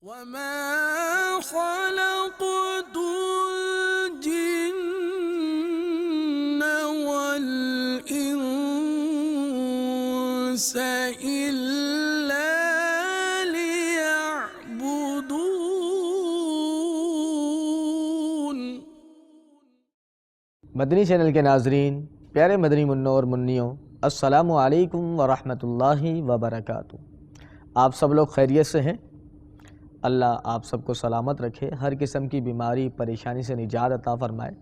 وَمَا خَلَقْتُ الْجِنَّ وَالْإِنسَ إِلَّا لِيَعْبُدُونِ۔ مدنی چینل کے ناظرین، پیارے مدنی منوں اور منیوں، السلام علیکم ورحمۃ اللہ وبرکاتہ۔ آپ سب لوگ خیریت سے ہیں؟ اللہ آپ سب کو سلامت رکھے، ہر قسم کی بیماری پریشانی سے نجات عطا فرمائے۔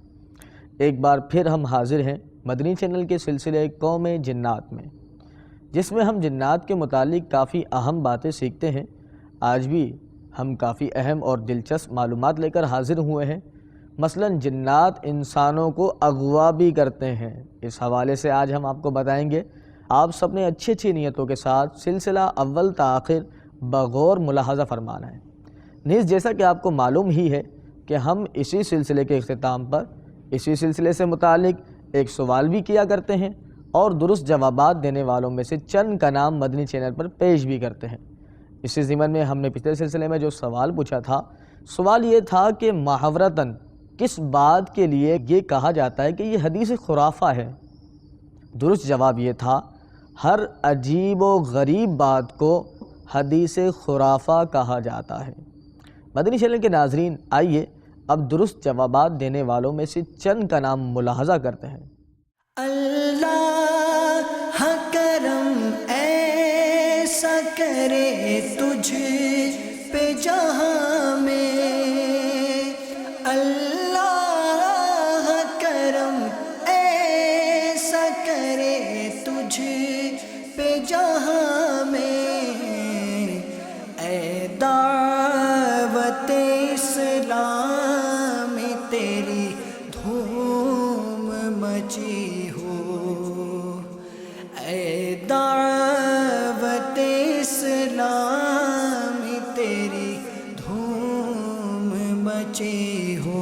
ایک بار پھر ہم حاضر ہیں مدنی چینل کے سلسلے قوم جنات میں، جس میں ہم جنات کے متعلق کافی اہم باتیں سیکھتے ہیں۔ آج بھی ہم کافی اہم اور دلچسپ معلومات لے کر حاضر ہوئے ہیں۔ مثلا جنات انسانوں کو اغوا بھی کرتے ہیں، اس حوالے سے آج ہم آپ کو بتائیں گے۔ آپ سب نے اچھی اچھی نیتوں کے ساتھ سلسلہ اول تا آخر بغور ملاحظہ فرمانا ہے۔ نیز جیسا کہ آپ کو معلوم ہی ہے کہ ہم اسی سلسلے کے اختتام پر اسی سلسلے سے متعلق ایک سوال بھی کیا کرتے ہیں اور درست جوابات دینے والوں میں سے چند کا نام مدنی چینل پر پیش بھی کرتے ہیں۔ اسی ضمن میں ہم نے پچھلے سلسلے میں جو سوال پوچھا تھا، سوال یہ تھا کہ محاورتاً کس بات کے لیے یہ کہا جاتا ہے کہ یہ حدیث خرافہ ہے؟ درست جواب یہ تھا، ہر عجیب و غریب بات کو حدیث خرافہ کہا جاتا ہے۔ مدنی چینل کے ناظرین، آئیے اب درست جوابات دینے والوں میں سے چند کا نام ملاحظہ کرتے ہیں۔ اللہ کرم ایسا کرے تجھ پہ جہاں میں، اللہ کرم ایسا کرے تجھ پہ جہاں میں، اے دعوت اسلام تیری دھوم مچی ہو، اے دعوت اسلام تیری دھوم مچی ہو۔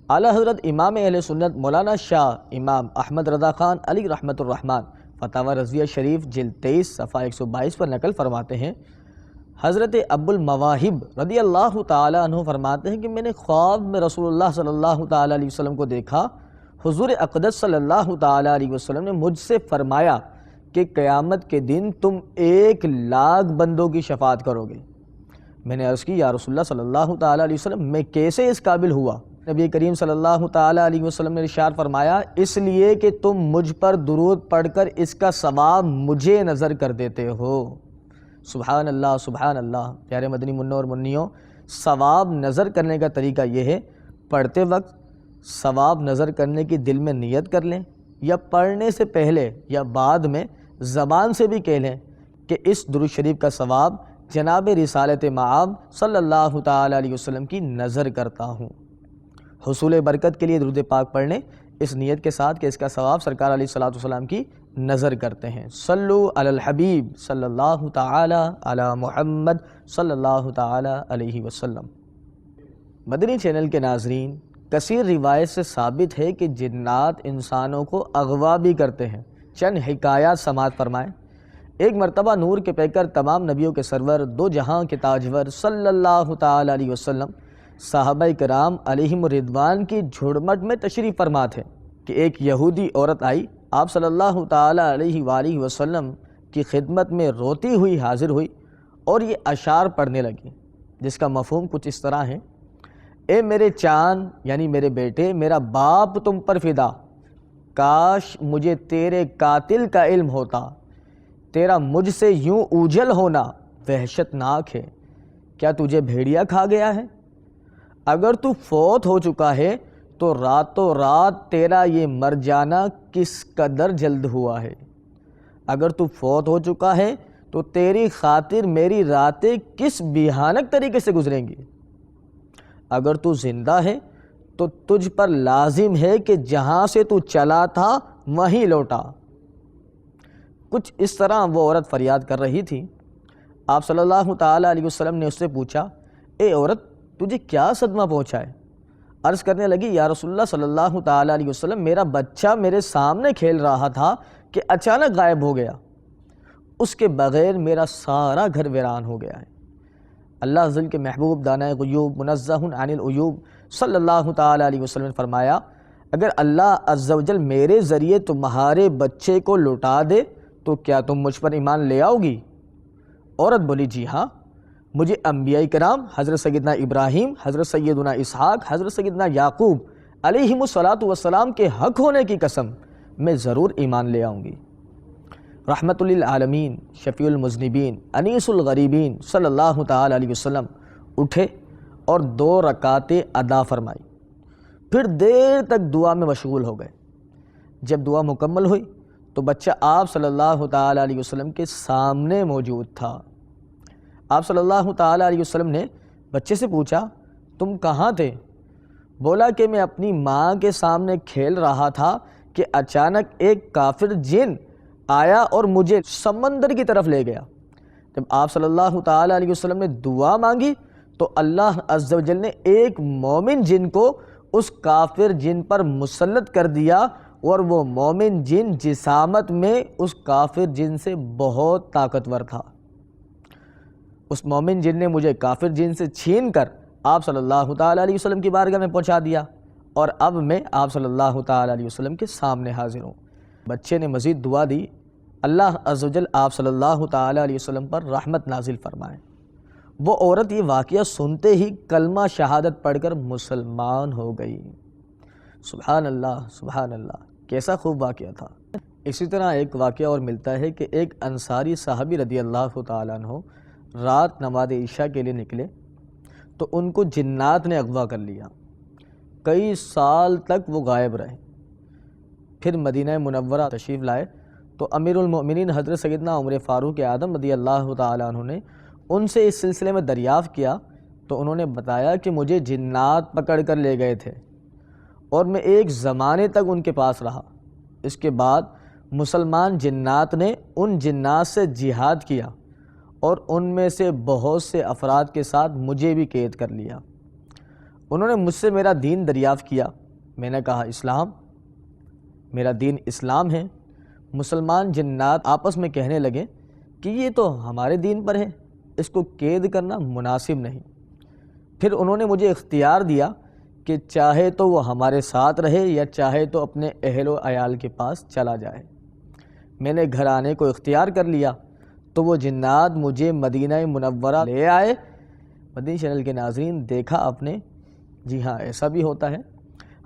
اعلیٰ حضرت امام اہل سنت مولانا شاہ امام احمد رضا خان علی رحمۃ الرحمن فتاوی رضویہ شریف جلد 23 صفحہ 122 پر نقل فرماتے ہیں، حضرت ابو المواہب رضی اللہ تعالی عنہ فرماتے ہیں کہ میں نے خواب میں رسول اللہ صلی اللہ تعالی علیہ وسلم کو دیکھا۔ حضور اقدس صلی اللہ تعالی علیہ وسلم نے مجھ سے فرمایا کہ قیامت کے دن تم 1,00,000 بندوں کی شفاعت کرو گے۔ میں نے عرض کی، یا رسول اللہ صلی اللہ تعالی علیہ وسلم، میں کیسے اس قابل ہوا؟ نبی کریم صلی اللہ تعالی علیہ وسلم نے ارشاد فرمایا، اس لیے کہ تم مجھ پر درود پڑھ کر اس کا ثواب مجھے نظر کر دیتے ہو۔ سبحان اللہ، سبحان اللہ۔ پیارے مدنی منوں اور منیوں، ثواب نظر کرنے کا طریقہ یہ ہے، پڑھتے وقت ثواب نظر کرنے کی دل میں نیت کر لیں، یا پڑھنے سے پہلے یا بعد میں زبان سے بھی کہہ لیں کہ اس درود شریف کا ثواب جناب رسالت مآب صلی اللہ تعالی علیہ وسلم کی نظر کرتا ہوں۔ حصول برکت کے لیے درود پاک پڑھ لیں اس نیت کے ساتھ کہ اس کا ثواب سرکار علیہ الصلوۃ والسلام کی نظر کرتے ہیں۔ صلو علی الحبیب صلی اللہ تعالی علی محمد صلی اللہ تعالی علیہ وسلم۔ مدنی چینل کے ناظرین، کثیر روایت سے ثابت ہے کہ جنات انسانوں کو اغوا بھی کرتے ہیں۔ چند حکایات سماعت فرمائیں۔ ایک مرتبہ نور کے پیکر، تمام نبیوں کے سرور، دو جہاں کے تاجور صلی اللہ تعالی علیہ وسلم صحابہ کرام علیہم الرضوان کی جھڑمٹ میں تشریف فرما تھے کہ ایک یہودی عورت آئی، آپ صلی اللہ تعالی علیہ وآلہ وسلم کی خدمت میں روتی ہوئی حاضر ہوئی اور یہ اشعار پڑھنے لگی، جس کا مفہوم کچھ اس طرح ہے: اے میرے چاند یعنی میرے بیٹے، میرا باپ تم پر فدا، کاش مجھے تیرے قاتل کا علم ہوتا، تیرا مجھ سے یوں اوجھل ہونا وحشت ناک ہے، کیا تجھے بھیڑیا کھا گیا ہے؟ اگر تو فوت ہو چکا ہے تو راتوں رات تیرا یہ مر جانا کس قدر جلد ہوا ہے، اگر تو فوت ہو چکا ہے تو تیری خاطر میری راتیں کس بھیانک طریقے سے گزریں گی، اگر تو زندہ ہے تو تجھ پر لازم ہے کہ جہاں سے تو چلا تھا وہیں لوٹا۔ کچھ اس طرح وہ عورت فریاد کر رہی تھی۔ آپ صلی اللہ تعالی علیہ وسلم نے اس سے پوچھا، اے عورت، تجھے کیا صدمہ پہنچا ہے؟ عرض کرنے لگی، یا رسول اللہ صلی اللہ تعالی علیہ وسلم، میرا بچہ میرے سامنے کھیل رہا تھا کہ اچانک غائب ہو گیا، اس کے بغیر میرا سارا گھر ویران ہو گیا ہے۔ اللہ عزل کے محبوب دانہ غیوب منزہ عن العیوب صلی اللہ تعالیٰ علیہ وسلم نے فرمایا اگر اللہ عز و جل میرے ذریعے تمہارے بچے کو لوٹا دے تو کیا تم مجھ پر ایمان لے آؤ گی؟ عورت بولی جی ہاں، مجھے انبیاء کرام حضرت سیدنا ابراہیم، حضرت سیدنا اسحاق، حضرت سیدنا یعقوب علیہم الصلاۃ والسلام کے حق ہونے کی قسم میں ضرور ایمان لے آؤں گی۔ رحمت للعالمین، شفیع المذنبین، انیس الغریبین صلی اللہ تعالیٰ علیہ وسلم اٹھے اور 2 رکعتیں ادا فرمائی، پھر دیر تک دعا میں مشغول ہو گئے۔ جب دعا مکمل ہوئی تو بچہ آپ صلی اللہ تعالیٰ علیہ وسلم کے سامنے موجود تھا۔ آپ صلی اللہ تعالیٰ علیہ وسلم نے بچے سے پوچھا تم کہاں تھے؟ بولا کہ میں اپنی ماں کے سامنے کھیل رہا تھا کہ اچانک ایک کافر جن آیا اور مجھے سمندر کی طرف لے گیا۔ جب آپ صلی اللہ تعالیٰ علیہ وسلم نے دعا مانگی تو اللہ عز و جل نے ایک مومن جن کو اس کافر جن پر مسلط کر دیا، اور وہ مومن جن جسامت میں اس کافر جن سے بہت طاقتور تھا۔ اس مومن جن نے مجھے کافر جن سے چھین کر آپ صلی اللہ تعالیٰ علیہ وسلم کی بارگاہ میں پہنچا دیا، اور اب میں آپ صلی اللہ تعالیٰ علیہ وسلم کے سامنے حاضر ہوں۔ بچے نے مزید دعا دی اللہ عز و جل آپ صلی اللہ تعالیٰ علیہ وسلم پر رحمت نازل فرمائے۔ وہ عورت یہ واقعہ سنتے ہی کلمہ شہادت پڑھ کر مسلمان ہو گئی۔ سبحان اللہ، سبحان اللہ، کیسا خوب واقعہ تھا۔ اسی طرح ایک واقعہ اور ملتا ہے کہ ایک انصاری صحابی رضی اللہ تعالیٰ عنہ رات نماز عشاء کے لیے نکلے تو ان کو جنات نے اغوا کر لیا۔ کئی سال تک وہ غائب رہے۔ پھر مدینہ منورہ تشریف لائے تو امیر المؤمنین حضرت سیدنا عمر فاروق اعظم رضی اللہ تعالیٰ عنہ نے ان سے اس سلسلے میں دریافت کیا تو انہوں نے بتایا کہ مجھے جنات پکڑ کر لے گئے تھے اور میں ایک زمانے تک ان کے پاس رہا۔ اس کے بعد مسلمان جنات نے ان جنات سے جہاد کیا اور ان میں سے بہت سے افراد کے ساتھ مجھے بھی قید کر لیا۔ انہوں نے مجھ سے میرا دین دریافت کیا۔ میں نے کہا اسلام، میرا دین اسلام ہے۔ مسلمان جنات آپس میں کہنے لگے کہ یہ تو ہمارے دین پر ہے، اس کو قید کرنا مناسب نہیں۔ پھر انہوں نے مجھے اختیار دیا کہ چاہے تو وہ ہمارے ساتھ رہے یا چاہے تو اپنے اہل و عیال کے پاس چلا جائے۔ میں نے گھر آنے کو اختیار کر لیا تو وہ جنات مجھے مدینہ منورہ لے آئے۔ مدنی چینل کے ناظرین، دیکھا آپ نے، جی ہاں ایسا بھی ہوتا ہے۔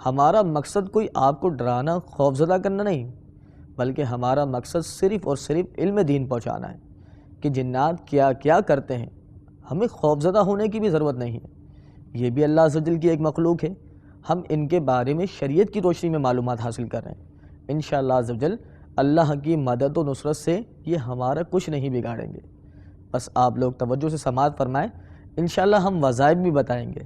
ہمارا مقصد کوئی آپ کو ڈرانا، خوفزدہ کرنا نہیں، بلکہ ہمارا مقصد صرف اور صرف علم دین پہنچانا ہے کہ جنات کیا کیا کرتے ہیں۔ ہمیں خوفزدہ ہونے کی بھی ضرورت نہیں ہے، یہ بھی اللہ عز و جل کی ایک مخلوق ہے۔ ہم ان کے بارے میں شریعت کی روشنی میں معلومات حاصل کر رہے ہیں۔ انشاءاللہ عز و جل اللہ کی مدد و نصرت سے یہ ہمارا کچھ نہیں بگاڑیں گے۔ بس آپ لوگ توجہ سے سماعت فرمائیں، انشاءاللہ ہم وظائف بھی بتائیں گے،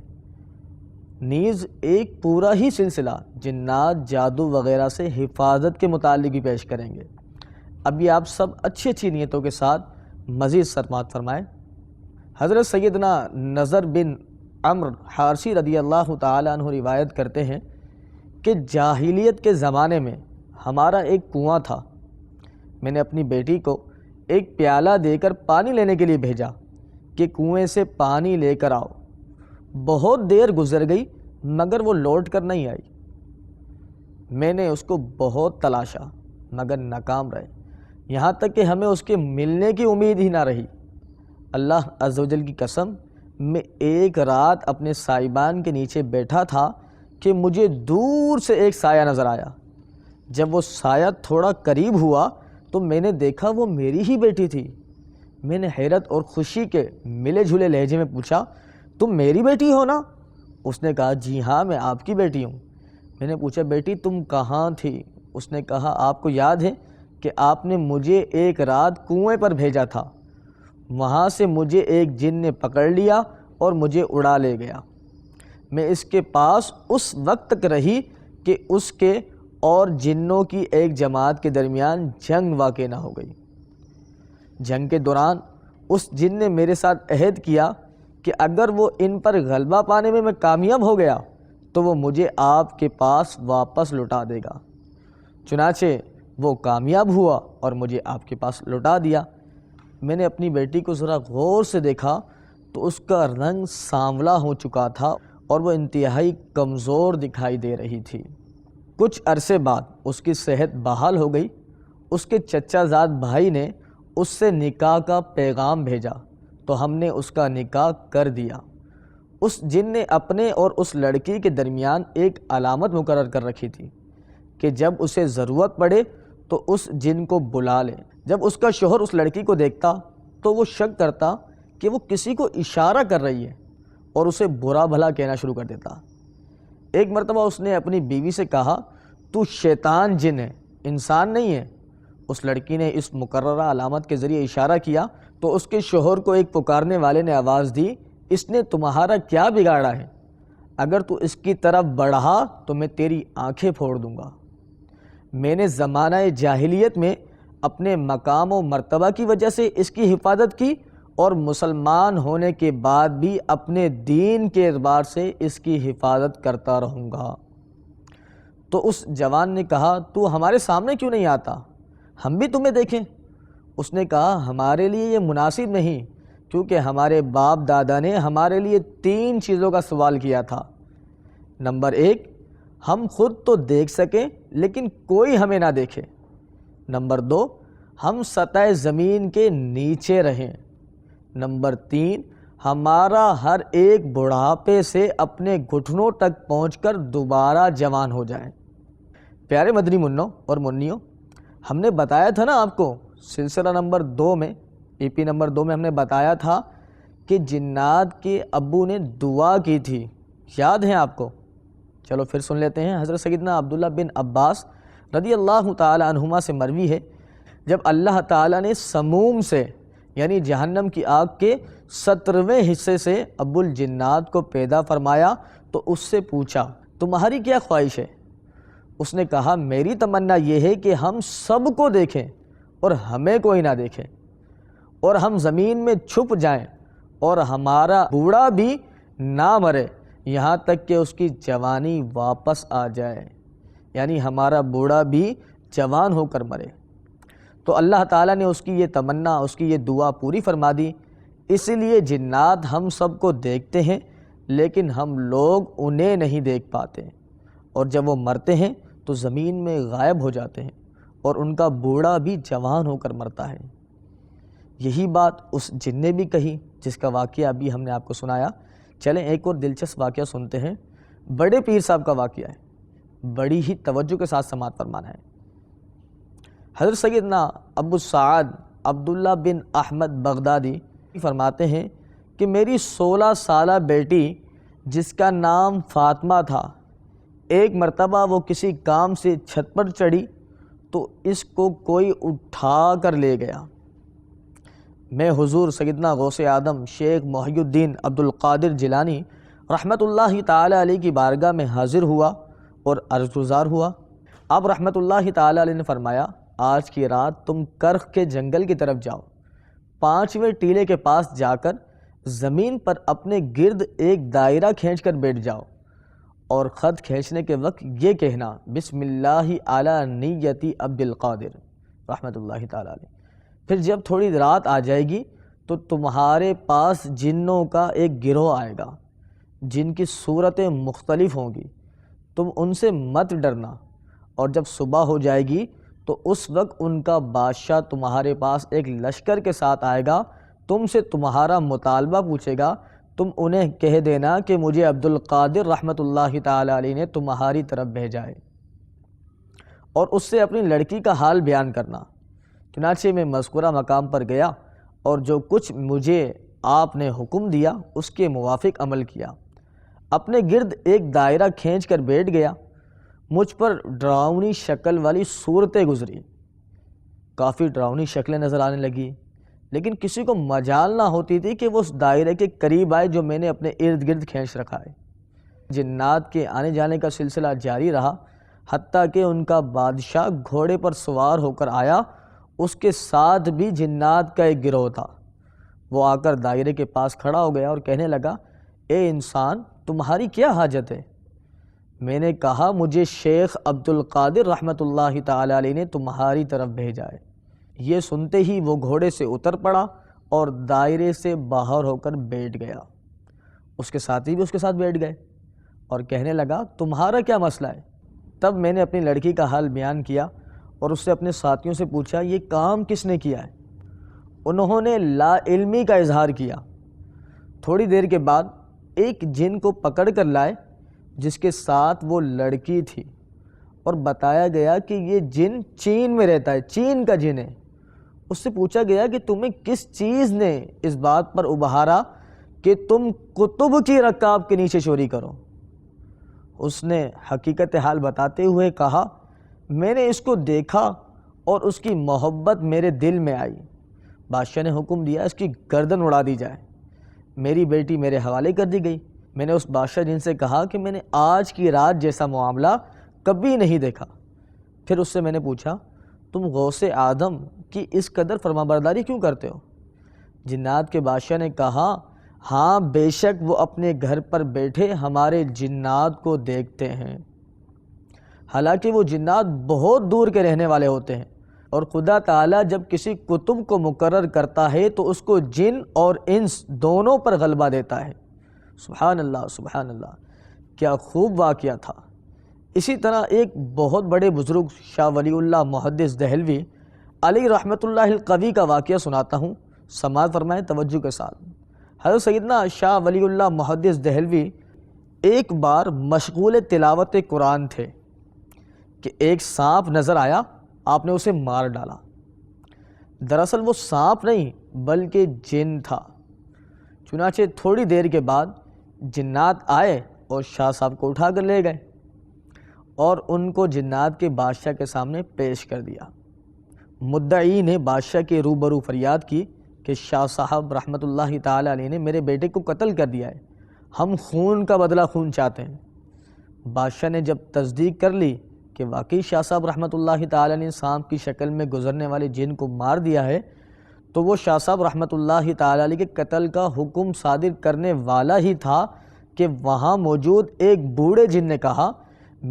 نیز ایک پورا ہی سلسلہ جنات، جادو وغیرہ سے حفاظت کے متعلق بھی پیش کریں گے۔ ابھی آپ سب اچھی اچھی نیتوں کے ساتھ مزید سماعت فرمائیں۔ حضرت سیدنا نضر بن عمرو حارثی رضی اللہ تعالیٰ عنہ روایت کرتے ہیں کہ جاہلیت کے زمانے میں ہمارا ایک کنواں تھا۔ میں نے اپنی بیٹی کو ایک پیالہ دے کر پانی لینے کے لیے بھیجا کہ کنویں سے پانی لے کر آؤ۔ بہت دیر گزر گئی مگر وہ لوٹ کر نہیں آئی۔ میں نے اس کو بہت تلاشا مگر ناکام رہے، یہاں تک کہ ہمیں اس کے ملنے کی امید ہی نہ رہی۔ اللہ عز و جل کی قسم، میں ایک رات اپنے سائبان کے نیچے بیٹھا تھا کہ مجھے دور سے ایک سایہ نظر آیا۔ جب وہ سایہ تھوڑا قریب ہوا تو میں نے دیکھا وہ میری ہی بیٹی تھی۔ میں نے حیرت اور خوشی کے ملے جھولے لہجے میں پوچھا تم میری بیٹی ہو نا؟ اس نے کہا جی ہاں میں آپ کی بیٹی ہوں۔ میں نے پوچھا بیٹی تم کہاں تھی؟ اس نے کہا آپ کو یاد ہے کہ آپ نے مجھے ایک رات کنویں پر بھیجا تھا، وہاں سے مجھے ایک جن نے پکڑ لیا اور مجھے اڑا لے گیا۔ میں اس کے پاس اس وقت تک رہی کہ اس کے اور جنوں کی ایک جماعت کے درمیان جنگ واقع نہ ہو گئی۔ جنگ کے دوران اس جن نے میرے ساتھ عہد کیا کہ اگر وہ ان پر غلبہ پانے میں کامیاب ہو گیا تو وہ مجھے آپ کے پاس واپس لوٹا دے گا۔ چنانچہ وہ کامیاب ہوا اور مجھے آپ کے پاس لوٹا دیا۔ میں نے اپنی بیٹی کو ذرا غور سے دیکھا تو اس کا رنگ سانولا ہو چکا تھا اور وہ انتہائی کمزور دکھائی دے رہی تھی۔ کچھ عرصے بعد اس کی صحت بحال ہو گئی۔ اس کے چچا زاد بھائی نے اس سے نکاح کا پیغام بھیجا تو ہم نے اس کا نکاح کر دیا۔ اس جن نے اپنے اور اس لڑکی کے درمیان ایک علامت مقرر کر رکھی تھی کہ جب اسے ضرورت پڑے تو اس جن کو بلا لے۔ جب اس کا شوہر اس لڑکی کو دیکھتا تو وہ شک کرتا کہ وہ کسی کو اشارہ کر رہی ہے اور اسے برا بھلا کہنا شروع کر دیتا۔ ایک مرتبہ اس نے اپنی بیوی سے کہا، تو شیطان جن ہے، انسان نہیں ہے۔ اس لڑکی نے اس مقررہ علامت کے ذریعے اشارہ کیا تو اس کے شوہر کو ایک پکارنے والے نے آواز دی، اس نے تمہارا کیا بگاڑا ہے؟ اگر تو اس کی طرف بڑھا تو میں تیری آنکھیں پھوڑ دوں گا۔ میں نے زمانہ جاہلیت میں اپنے مقام و مرتبہ کی وجہ سے اس کی حفاظت کی اور مسلمان ہونے کے بعد بھی اپنے دین کے اعتبار سے اس کی حفاظت کرتا رہوں گا۔ تو اس جوان نے کہا، تو ہمارے سامنے کیوں نہیں آتا؟ ہم بھی تمہیں دیکھیں۔ اس نے کہا، ہمارے لیے یہ مناسب نہیں، کیونکہ ہمارے باپ دادا نے ہمارے لیے 3 چیزوں کا سوال کیا تھا۔ نمبر 1، ہم خود تو دیکھ سکیں لیکن کوئی ہمیں نہ دیکھے۔ نمبر 2، ہم سطح زمین کے نیچے رہیں۔ نمبر 3، ہمارا ہر ایک بڑھاپے سے اپنے گھٹنوں تک پہنچ کر دوبارہ جوان ہو جائیں۔ پیارے مدنی منوں اور منیوں، ہم نے بتایا تھا نا آپ کو سلسلہ نمبر 2 میں، EP نمبر 2 میں ہم نے بتایا تھا کہ جنات کے ابو نے دعا کی تھی، یاد ہیں آپ کو؟ چلو پھر سن لیتے ہیں۔ حضرت سیدنا عبداللہ بن عباس رضی اللہ تعالی عنہما سے مروی ہے، جب اللہ تعالیٰ نے سموم سے یعنی جہنم کی آگ کے 17ویں حصے سے ابو الجنات کو پیدا فرمایا تو اس سے پوچھا، تمہاری کیا خواہش ہے؟ اس نے کہا، میری تمنا یہ ہے کہ ہم سب کو دیکھیں اور ہمیں کوئی نہ دیکھے، اور ہم زمین میں چھپ جائیں اور ہمارا بوڑھا بھی نہ مرے یہاں تک کہ اس کی جوانی واپس آ جائے، یعنی ہمارا بوڑھا بھی جوان ہو کر مرے۔ تو اللہ تعالیٰ نے اس کی یہ تمنا، اس کی یہ دعا پوری فرما دی۔ اسی لیے جنات ہم سب کو دیکھتے ہیں لیکن ہم لوگ انہیں نہیں دیکھ پاتے، اور جب وہ مرتے ہیں تو زمین میں غائب ہو جاتے ہیں اور ان کا بوڑھا بھی جوان ہو کر مرتا ہے۔ یہی بات اس جن نے بھی کہی جس کا واقعہ ابھی ہم نے آپ کو سنایا۔ چلیں ایک اور دلچسپ واقعہ سنتے ہیں۔ بڑے پیر صاحب کا واقعہ ہے، بڑی ہی توجہ کے ساتھ سماعت فرمانا ہے۔ حضرت سیدنا ابو سعد عبداللہ بن احمد بغدادی فرماتے ہیں کہ میری 16 سالہ بیٹی جس کا نام فاطمہ تھا، ایک مرتبہ وہ کسی کام سے چھت پر چڑھی تو اس کو کوئی اٹھا کر لے گیا۔ میں حضور سیدنا غوث اعظم شیخ محی الدین عبدالقادر جیلانی رحمۃ اللہ تعالی علیہ کی بارگاہ میں حاضر ہوا اور عرض گزار ہوا۔ آپ رحمۃ اللہ تعالی علیہ نے فرمایا، آج کی رات تم کرخ کے جنگل کی طرف جاؤ، 5ویں ٹیلے کے پاس جا کر زمین پر اپنے گرد ایک دائرہ کھینچ کر بیٹھ جاؤ، اور خط کھینچنے کے وقت یہ کہنا، بسم اللہ علی نیتی عبدالقادر رحمۃ اللہ تعالی علیہ۔ پھر جب تھوڑی رات آ جائے گی تو تمہارے پاس جنوں کا ایک گروہ آئے گا جن کی صورتیں مختلف ہوں گی، تم ان سے مت ڈرنا، اور جب صبح ہو جائے گی تو اس وقت ان کا بادشاہ تمہارے پاس ایک لشکر کے ساتھ آئے گا، تم سے تمہارا مطالبہ پوچھے گا، تم انہیں کہہ دینا کہ مجھے عبدالقادر رحمۃ اللہ تعالی علیہ نے تمہاری طرف بھیجا ہے، اور اس سے اپنی لڑکی کا حال بیان کرنا۔ چنانچہ میں مذکورہ مقام پر گیا اور جو کچھ مجھے آپ نے حکم دیا اس کے موافق عمل کیا، اپنے گرد ایک دائرہ کھینچ کر بیٹھ گیا۔ مجھ پر ڈراؤنی شکل والی صورتیں گزری، کافی ڈراؤنی شکلیں نظر آنے لگی، لیکن کسی کو مجال نہ ہوتی تھی کہ وہ اس دائرے کے قریب آئے جو میں نے اپنے ارد گرد کھینچ رکھا ہے۔ جنات کے آنے جانے کا سلسلہ جاری رہا، حتیٰ کہ ان کا بادشاہ گھوڑے پر سوار ہو کر آیا، اس کے ساتھ بھی جنات کا ایک گروہ تھا۔ وہ آ کر دائرے کے پاس کھڑا ہو گیا اور کہنے لگا، اے انسان، تمہاری کیا حاجت ہے؟ میں نے کہا، مجھے شیخ عبدالقادر رحمۃ اللہ تعالی علیہ نے تمہاری طرف بھیجا ہے۔ یہ سنتے ہی وہ گھوڑے سے اتر پڑا اور دائرے سے باہر ہو کر بیٹھ گیا۔ اس کے ساتھی بھی اس کے ساتھ بیٹھ گئے اور کہنے لگا تمہارا کیا مسئلہ ہے؟ تب میں نے اپنی لڑکی کا حال بیان کیا اور اس سے اپنے ساتھیوں سے پوچھا یہ کام کس نے کیا ہے؟ انہوں نے لا علمی کا اظہار کیا۔ تھوڑی دیر کے بعد ایک جن کو پکڑ کر لائے جس کے ساتھ وہ لڑکی تھی، اور بتایا گیا کہ یہ جن چین میں رہتا ہے، چین کا جن ہے۔ اس سے پوچھا گیا کہ تمہیں کس چیز نے اس بات پر ابھارا کہ تم کتب کی رکاب کے نیچے چوری کرو؟ اس نے حقیقت حال بتاتے ہوئے کہا میں نے اس کو دیکھا اور اس کی محبت میرے دل میں آئی۔ بادشاہ نے حکم دیا اس کی گردن اڑا دی جائے۔ میری بیٹی میرے حوالے کر دی گئی۔ میں نے اس بادشاہ جن سے کہا کہ میں نے آج کی رات جیسا معاملہ کبھی نہیں دیکھا۔ پھر اس سے میں نے پوچھا تم غوث آدم کی اس قدر فرمانبرداری کیوں کرتے ہو؟ جنات کے بادشاہ نے کہا ہاں بے شک وہ اپنے گھر پر بیٹھے ہمارے جنات کو دیکھتے ہیں، حالانکہ وہ جنات بہت دور کے رہنے والے ہوتے ہیں، اور خدا تعالیٰ جب کسی کتب کو مقرر کرتا ہے تو اس کو جن اور انس دونوں پر غلبہ دیتا ہے۔ سبحان اللہ سبحان اللہ، کیا خوب واقعہ تھا۔ اسی طرح ایک بہت بڑے بزرگ شاہ ولی اللہ محدث دہلوی علی رحمۃ اللہ القوی کا واقعہ سناتا ہوں، سماعت فرمائیں توجہ کے ساتھ۔ حضرت سیدنا شاہ ولی اللہ محدث دہلوی ایک بار مشغول تلاوت قرآن تھے کہ ایک سانپ نظر آیا، آپ نے اسے مار ڈالا۔ دراصل وہ سانپ نہیں بلکہ جن تھا۔ چنانچہ تھوڑی دیر کے بعد جنات آئے اور شاہ صاحب کو اٹھا کر لے گئے اور ان کو جنات کے بادشاہ کے سامنے پیش کر دیا۔ مدعی نے بادشاہ کے روبرو فریاد کی کہ شاہ صاحب رحمۃ اللہ تعالی علیہ نے میرے بیٹے کو قتل کر دیا ہے، ہم خون کا بدلہ خون چاہتے ہیں۔ بادشاہ نے جب تصدیق کر لی کہ واقعی شاہ صاحب رحمۃ اللہ تعالی نے سانپ کی شکل میں گزرنے والے جن کو مار دیا ہے، تو وہ شاہ صاحب رحمۃ اللہ تعالی علیہ کے قتل کا حکم صادر کرنے والا ہی تھا کہ وہاں موجود ایک بوڑھے جن نے کہا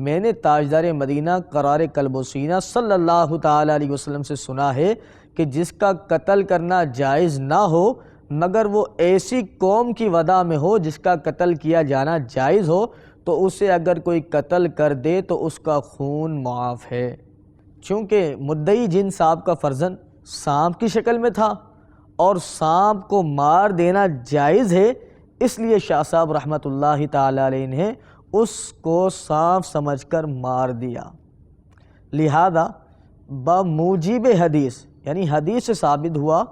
میں نے تاجدار مدینہ قرار قلب و سینہ صلی اللہ تعالی علیہ وسلم سے سنا ہے کہ جس کا قتل کرنا جائز نہ ہو مگر وہ ایسی قوم کی وبا میں ہو جس کا قتل کیا جانا جائز ہو، تو اسے اگر کوئی قتل کر دے تو اس کا خون معاف ہے۔ چونکہ مدعی جن صاحب کا فرزند سانپ کی شکل میں تھا اور سانپ کو مار دینا جائز ہے، اس لیے شاہ صاحب رحمۃ اللہ تعالی علیہ نے اس کو سانپ سمجھ کر مار دیا۔ لہذا بموجب حدیث یعنی حدیث سے ثابت ہوا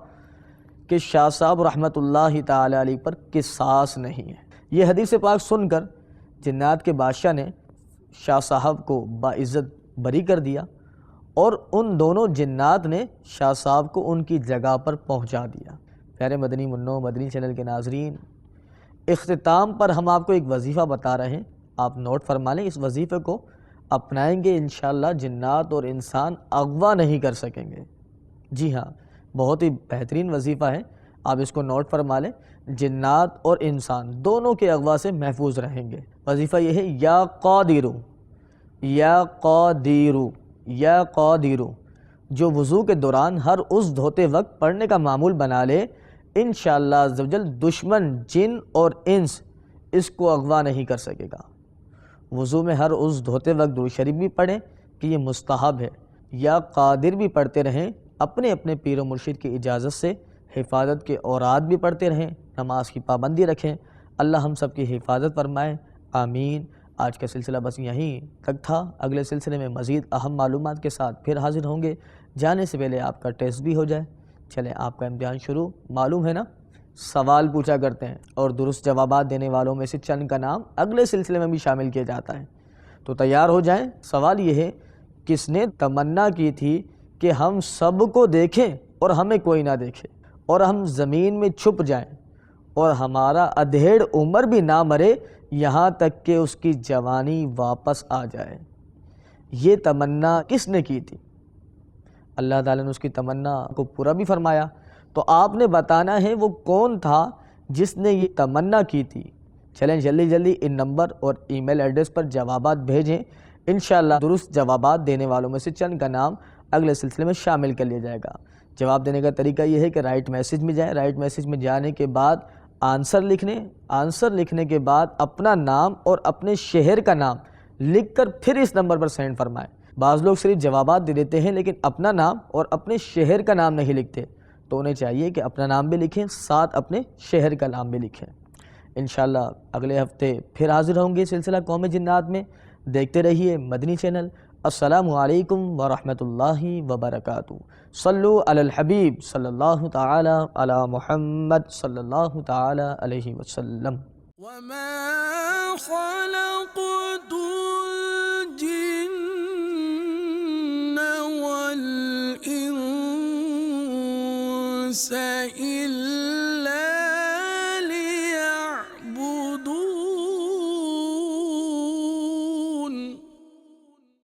کہ شاہ صاحب رحمۃ اللہ تعالی علیہ پر قصاص نہیں ہے۔ یہ حدیث پاک سن کر جنات کے بادشاہ نے شاہ صاحب کو باعزت بری کر دیا اور ان دونوں جنات نے شاہ صاحب کو ان کی جگہ پر پہنچا دیا۔ پیارے مدنی منوں مدنی چینل کے ناظرین، اختتام پر ہم آپ کو ایک وظیفہ بتا رہے ہیں، آپ نوٹ فرما لیں۔ اس وظیفے کو اپنائیں گے انشاءاللہ جنات اور انسان اغوا نہیں کر سکیں گے۔ جی ہاں، بہت ہی بہترین وظیفہ ہے، آپ اس کو نوٹ فرما لیں۔ جنات اور انسان دونوں کے اغوا سے محفوظ رہیں گے۔ وظیفہ یہ ہے یا قادرو یا قادرو یا قادرو، جو وضو کے دوران ہر عضو دھوتے وقت پڑھنے کا معمول بنا لے، انشاءاللہ عزوجل دشمن جن اور انس اس کو اغوا نہیں کر سکے گا۔ وضو میں ہر عضو دھوتے وقت درود شریف بھی پڑھیں کہ یہ مستحب ہے، یا قادر بھی پڑھتے رہیں، اپنے اپنے پیر و مرشد کی اجازت سے حفاظت کے اوراد بھی پڑھتے رہیں، نماز کی پابندی رکھیں۔ اللہ ہم سب کی حفاظت فرمائے، آمین۔ آج کا سلسلہ بس یہیں تک تھا، اگلے سلسلے میں مزید اہم معلومات کے ساتھ پھر حاضر ہوں گے۔ جانے سے پہلے آپ کا ٹیسٹ بھی ہو جائے۔ چلیں آپ کا امتحان شروع، معلوم ہے نا، سوال پوچھا کرتے ہیں اور درست جوابات دینے والوں میں سے چند کا نام اگلے سلسلے میں بھی شامل کیا جاتا ہے، تو تیار ہو جائیں۔ سوال یہ ہے، کس نے تمنا کی تھی کہ ہم سب کو دیکھیں اور ہمیں کوئی نہ دیکھے، اور ہم زمین میں چھپ جائیں اور ہمارا ادھیڑ عمر بھی نہ مرے یہاں تک کہ اس کی جوانی واپس آ جائے؟ یہ تمنا کس نے کی تھی؟ اللہ تعالیٰ نے اس کی تمنا کو پورا بھی فرمایا، تو آپ نے بتانا ہے وہ کون تھا جس نے یہ تمنا کی تھی۔ چلیں جلدی جلدی ان نمبر اور ای میل ایڈریس پر جوابات بھیجیں، انشاءاللہ درست جوابات دینے والوں میں سے چند کا نام اگلے سلسلے میں شامل کر لیا جائے گا۔ جواب دینے کا طریقہ یہ ہے کہ رائٹ میسج میں جائیں، رائٹ میسج میں جانے کے بعد آنسر لکھنے کے بعد اپنا نام اور اپنے شہر کا نام لکھ کر پھر اس نمبر پر سینڈ فرمائیں۔ بعض لوگ صرف جوابات دے دیتے ہیں لیکن اپنا نام اور اپنے شہر کا نام نہیں لکھتے، تو انہیں چاہیے کہ اپنا نام بھی لکھیں، ساتھ اپنے شہر کا نام بھی لکھیں۔ انشاءاللہ اگلے ہفتے پھر حاضر ہوں گے سلسلہ قوم جنات میں۔ دیکھتے رہیے مدنی چینل۔ السلام علیکم ورحمۃ اللہ وبرکاتہ۔ صلو علی الحبیب صلی اللہ تعالی علی محمد صلی اللہ تعالی علیہ وسلم۔ وما خلقت الجن والإنس إلا